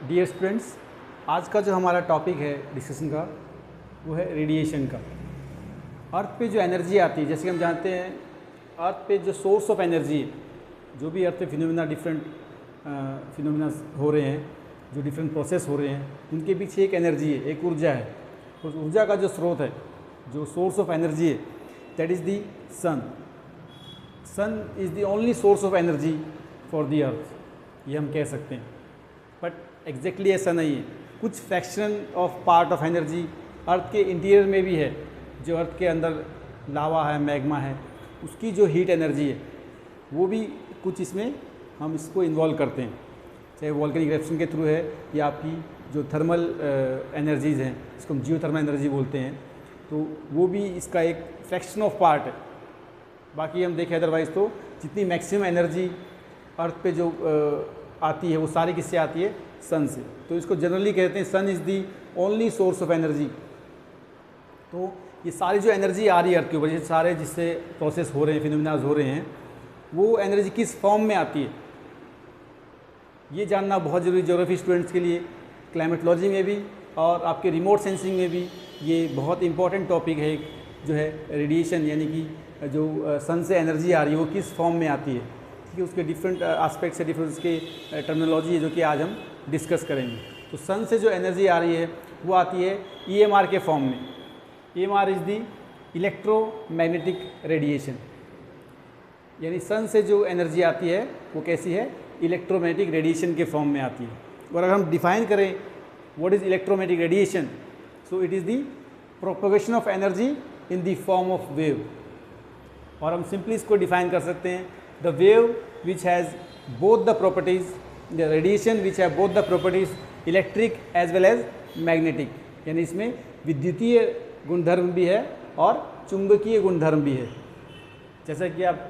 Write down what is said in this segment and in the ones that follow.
Dear students, आज का जो हमारा टॉपिक है डिस्कशन का वो है रेडिएशन का। अर्थ पे जो एनर्जी आती है, जैसे कि हम जानते हैं अर्थ पे जो सोर्स ऑफ एनर्जी है, जो भी अर्थ पे फिनोमिना डिफरेंट फिनोमिना हो रहे हैं, जो डिफरेंट प्रोसेस हो रहे हैं, उनके पीछे एक एनर्जी है, एक ऊर्जा है। उस ऊर्जा का जो स्रोत है, जो सोर्स ऑफ एनर्जी है, that is the sun. Sun is the only source of energy for the earth, ये हम कह सकते हैं। बट एग्जैक्टली ऐसा नहीं है, कुछ fraction of part of energy अर्थ के इंटीरियर में भी है। जो अर्थ के अंदर लावा है, मैग्मा है, उसकी जो हीट एनर्जी है वो भी कुछ इसमें हम इसको इन्वॉल्व करते हैं, चाहे वॉल्केनिक इरप्शन के थ्रू है या आपकी जो थर्मल एनर्जीज़ हैं, इसको हम जियोथर्मल एनर्जी बोलते हैं, तो वो भी इसका एक फ्रैक्शन ऑफ पार्ट है। बाकी हम देखें अदरवाइज़ तो जितनी मैक्सिमम एनर्जी अर्थ पे जो आती है वो सारी किससे आती है? सन से। तो इसको जनरली कहते हैं sun is the only source of energy. तो ये सारी जो एनर्जी आ रही है अर्थ के ऊपर, ये सारे जिससे प्रोसेस हो रहे हैं, फिनोमिनाज हो रहे हैं, वो एनर्जी किस फॉर्म में आती है, ये जानना बहुत ज़रूरी ज्योग्राफी स्टूडेंट्स के लिए। क्लाइमेटोलॉजी में भी और आपके रिमोट सेंसिंग में भी ये बहुत इंपॉर्टेंट टॉपिक है, जो है रेडिएशन, यानी कि जो सन से एनर्जी आ रही है वो किस फॉर्म में आती है। ठीक है, उसके डिफरेंट एस्पेक्ट्स है, डिफरेंट उसके टर्मिनोलॉजी है, जो कि आज हम डिस्कस करेंगे। तो सन से जो एनर्जी आ रही है वो आती है EMR के फॉर्म में। EMR is the electromagnetic radiation, यानी सन से जो एनर्जी आती है वो कैसी है? इलेक्ट्रोमैग्नेटिक रेडिएशन के फॉर्म में आती है। और अगर हम डिफाइन करें what is electromagnetic radiation, so it is the propagation of energy in the form of wave. और हम सिंपली इसको डिफाइन कर सकते हैं, the wave which has both the properties, the radiation which have both the properties electric as well as magnetic, यानी इसमें विद्युतीय गुणधर्म भी है और चुंबकीय गुणधर्म भी है। जैसा कि आप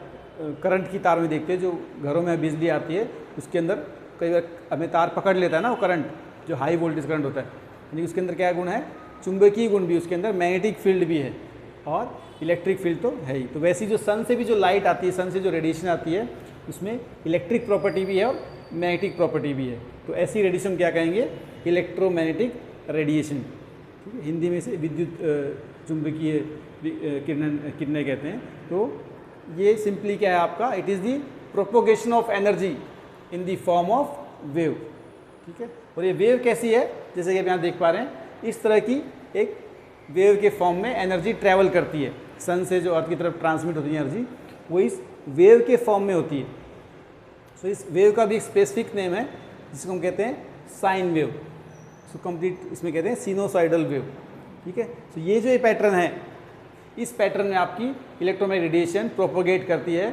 करंट की तार में देखते हैं, जो घरों में बिजली आती है उसके अंदर कई बार हमें तार पकड़ लेता है ना, वो करंट जो हाई वोल्टेज करंट होता है, यानी उसके अंदर क्या गुण है? चुंबकीय गुण भी, उसके अंदर मैग्नेटिक फील्ड भी है और इलेक्ट्रिक फील्ड तो है ही। तो वैसी जो सन से भी जो लाइट आती है, सन से जो रेडिएशन आती है, उसमें इलेक्ट्रिक प्रॉपर्टी भी है और मैग्नेटिक प्रॉपर्टी भी है। तो ऐसी रेडिएशन क्या कहेंगे? Electromagnetic radiation. ठीक है, हिंदी में से विद्युत चुंबकीय किरणें कहते हैं। तो ये सिंपली क्या है आपका? It is the propagation of energy in the form of wave. ठीक है, और ये वेव कैसी है? जैसे कि आप यहाँ देख पा रहे हैं, इस तरह की एक वेव के फॉर्म में एनर्जी ट्रैवल करती है। सन से जो अर्थ की तरफ ट्रांसमिट होती है एनर्जी, वो इस वेव के फॉर्म में होती है। सो इस वेव का भी एक स्पेसिफिक नेम है, जिसको हम कहते हैं साइन वेव। सो कंप्लीट इसमें कहते हैं सिनोसाइडल वेव। ठीक है, तो ये जो ये पैटर्न है, इस पैटर्न में आपकी इलेक्ट्रोमैग्नेटिक रेडिएशन प्रोपोगेट करती है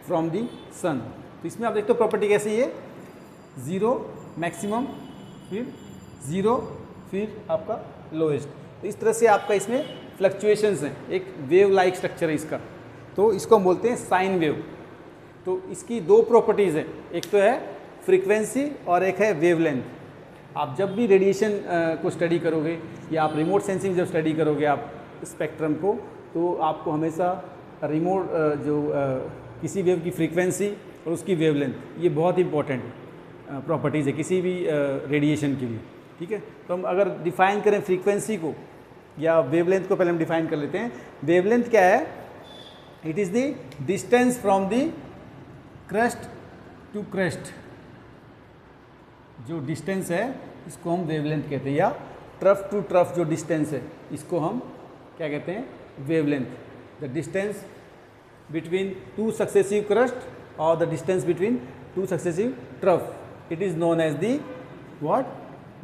फ्रॉम दी सन। तो इसमें आप देखते हो प्रॉपर्टी कैसी है? ज़ीरो मैक्सिमम, फिर ज़ीरो, फिर आपका लोएस्ट। तो इस तरह से आपका इसमें फ्लक्चुएशंस हैं, एक वेव लाइक स्ट्रक्चर है इसका। तो इसको हम बोलते हैं साइन वेव। तो इसकी दो प्रॉपर्टीज़ हैं, एक तो है फ्रीक्वेंसी और एक है वेवलेंथ। आप जब भी रेडिएशन को स्टडी करोगे या आप रिमोट सेंसिंग जब स्टडी करोगे आप स्पेक्ट्रम को, तो आपको हमेशा रिमोट किसी वेव की फ्रीक्वेंसी और उसकी वेवलेंथ, ये बहुत इंपॉर्टेंट प्रॉपर्टीज़ है किसी भी रेडिएशन के लिए। ठीक है, तो हम अगर डिफ़ाइन करें फ्रीक्वेंसी को या वेवलेंथ को, पहले हम डिफ़ाइन कर लेते हैं। वेवलेंथ क्या है? It is the distance from the crest to crest. जो डिस्टेंस है इसको हम वेवलेंथ कहते हैं, या ट्रफ टू ट्रफ जो डिस्टेंस है इसको हम क्या कहते हैं? Wavelength. The distance between two successive crest और the distance between two successive trough, it is known as the what?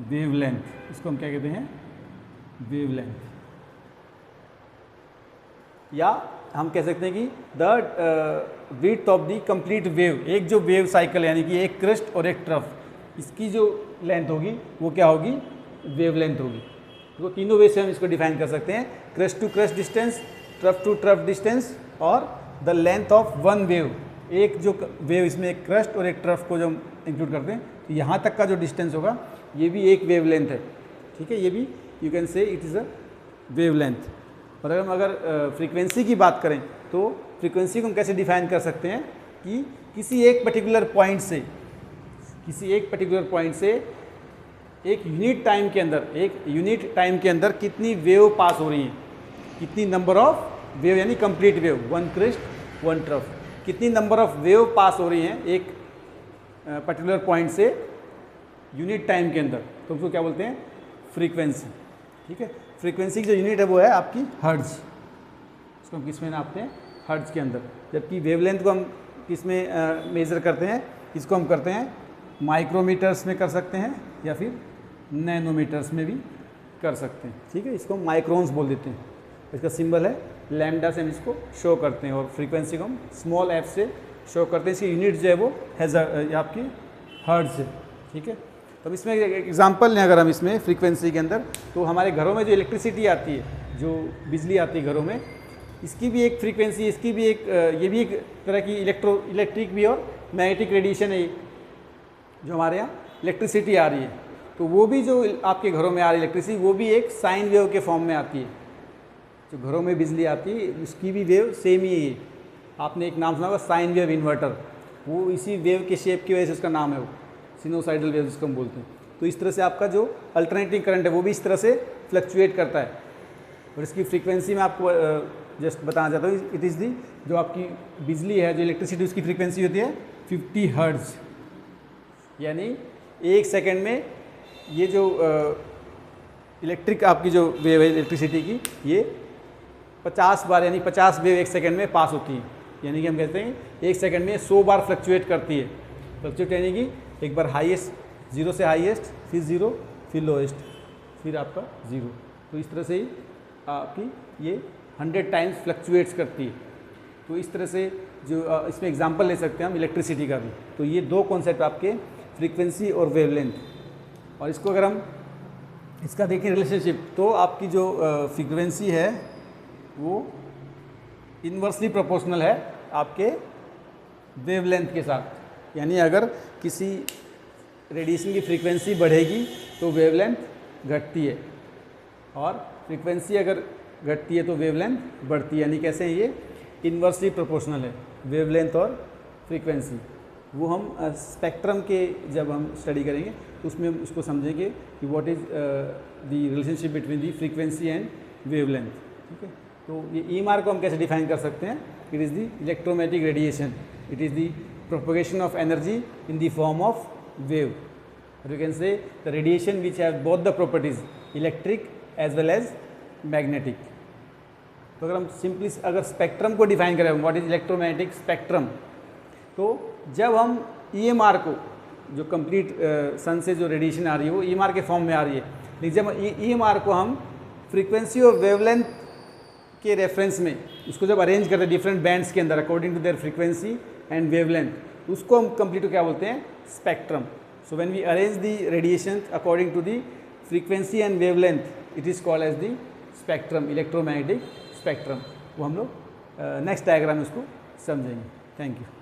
Wavelength. इसको हम क्या कहते हैं? वेवलेंथ। या हम कह सकते हैं कि the width of the complete wave. एक जो वेव साइकिल, यानी कि एक क्रस्ट और एक ट्रफ, इसकी जो लेंथ होगी वो क्या होगी? वेवलेंथ होगी। तो तीनों वे से हम इसको डिफाइन कर सकते हैं, crest to crest distance, trough to trough distance और the length of one wave. एक जो वेव, इसमें एक क्रस्ट और एक ट्रफ को जो हम इंक्लूड करते हैं, तो यहाँ तक का जो डिस्टेंस होगा ये भी एक वेवलेंथ है। ठीक है, ये भी यू कैन से इट इज़ अ वेवलेंथ। और अगर हम फ्रीक्वेंसी की बात करें, तो फ्रीक्वेंसी को हम कैसे डिफाइन कर सकते हैं कि किसी एक पर्टिकुलर पॉइंट से एक यूनिट टाइम के अंदर कितनी वेव पास हो रही है, कितनी नंबर ऑफ वेव, यानी complete wave, one crest one trough, कितनी नंबर ऑफ वेव पास हो रही हैं एक पर्टिकुलर पॉइंट से यूनिट टाइम के अंदर, तो उसको क्या बोलते हैं, फ्रीक्वेंसी। ठीक है, फ्रीक्वेंसी की जो यूनिट है वो है आपकी हर्ट्ज, इसको हम किस में नापते हैं, हर्ट्ज के अंदर। जबकि वेवलेंथ को हम किस में मेज़र करते हैं, इसको हम करते हैं माइक्रोमीटर्स में कर सकते हैं या फिर नैनोमीटर्स में भी कर सकते हैं। ठीक है, इसको हम माइक्रोन्स बोल देते हैं, इसका सिंबल है लैम्डा से हम इसको शो करते हैं, और फ्रीक्वेंसी को हम स्मॉल एफ से शो करते हैं। इसकी यूनिट जो है वो आपकी हर्ट्ज है। ठीक है, तो अब इसमें एक एग्जांपल लें अगर हम इसमें फ्रीक्वेंसी के अंदर, तो हमारे घरों में जो इलेक्ट्रिसिटी आती है, जो बिजली आती है घरों में, इसकी भी एक फ्रीक्वेंसी, इसकी भी एक ये भी एक तरह की इलेक्ट्रिक भी और मैग्नेटिक रेडिएशन है। जो हमारे यहाँ इलेक्ट्रिसिटी आ रही है, तो वो भी जो आपके घरों में आ रही है इलेक्ट्रिसिटी, वो भी एक साइन वेव के फॉर्म में आती है। जो घरों में बिजली आती है उसकी भी वेव सेम ही है। आपने एक नाम सुना होगा साइन वेव इन्वर्टर, वो इसी वेव के शेप की वजह से उसका नाम है, वो सिनोसाइडल वेव जिसको हम बोलते हैं। तो इस तरह से आपका जो अल्टरनेटिंग करंट है वो भी इस तरह से फ्लक्चुएट करता है। और इसकी फ्रीक्वेंसी मैं आपको जस्ट बताना चाहता हूँ, इट इज़ दी, जो आपकी बिजली है, जो इलेक्ट्रिसिटी, उसकी फ्रीक्वेंसी होती है 50 हर्ट्ज, यानी एक सेकेंड में ये जो इलेक्ट्रिक आपकी जो वेव है इलेक्ट्रिसिटी की, ये 50 बार, यानी 50 वेव एक सेकेंड में पास होती है। यानी कि हम कहते हैं एक सेकेंड में 100 बार फ्लक्चुएट करती है। फ्लक्चुएट यानी कि एक बार हाईएस्ट, जीरो से हाईएस्ट, फिर जीरो, फिर लोएस्ट, फिर आपका जीरो। तो इस तरह से ही आपकी ये 100 टाइम्स फ्लक्चुएट्स करती है। तो इस तरह से जो इसमें एग्जांपल ले सकते हैं हम इलेक्ट्रिसिटी का भी। तो ये दो कॉन्सेप्ट आपके, फ्रीक्वेंसी और वेवलेंथ। और इसको अगर हम इसका देखें रिलेशनशिप, तो आपकी जो फ्रीक्वेंसी है वो इन्वर्सली प्रोपोर्शनल है आपके वेवलेंथ के साथ। यानी अगर किसी रेडिएशन की फ्रीक्वेंसी बढ़ेगी तो वेवलेंथ घटती है, और फ्रीक्वेंसी अगर घटती है तो वेवलेंथ बढ़ती है। यानी कैसे है ये, इन्वर्सली प्रोपोर्शनल है वेवलेंथ और फ्रीक्वेंसी। वो हम स्पेक्ट्रम के जब हम स्टडी करेंगे तो उसमें उसको समझेंगे कि what is the relationship between the frequency and wavelength. ठीक है, तो ये ईएमआर को हम कैसे डिफाइन कर सकते हैं, it is the electromagnetic radiation, it is the propagation of energy in the form of wave, और you can say the radiation which have both the properties electric as well as magnetic. तो अगर हम simply अगर spectrum को define करें, what is electromagnetic spectrum, तो जब हम ईएमआर को, जो कंप्लीट सन से जो रेडिएशन आ रही है वो ईएमआर के फॉर्म में आ रही है, लेकिन जब ईएमआर को हम फ्रीक्वेंसी और वेवलेंथ के रेफरेंस में उसको जब अरेंज करते हैं डिफरेंट बैंड्स के अंदर according to their frequency and wavelength, उसको हम कंप्लीट क्या बोलते हैं, spectrum. So when we arrange the radiation according to the frequency and wavelength, it is called as the spectrum, electromagnetic spectrum. वो हम लोग नेक्स्ट डायग्राम में उसको समझेंगे। Thank you.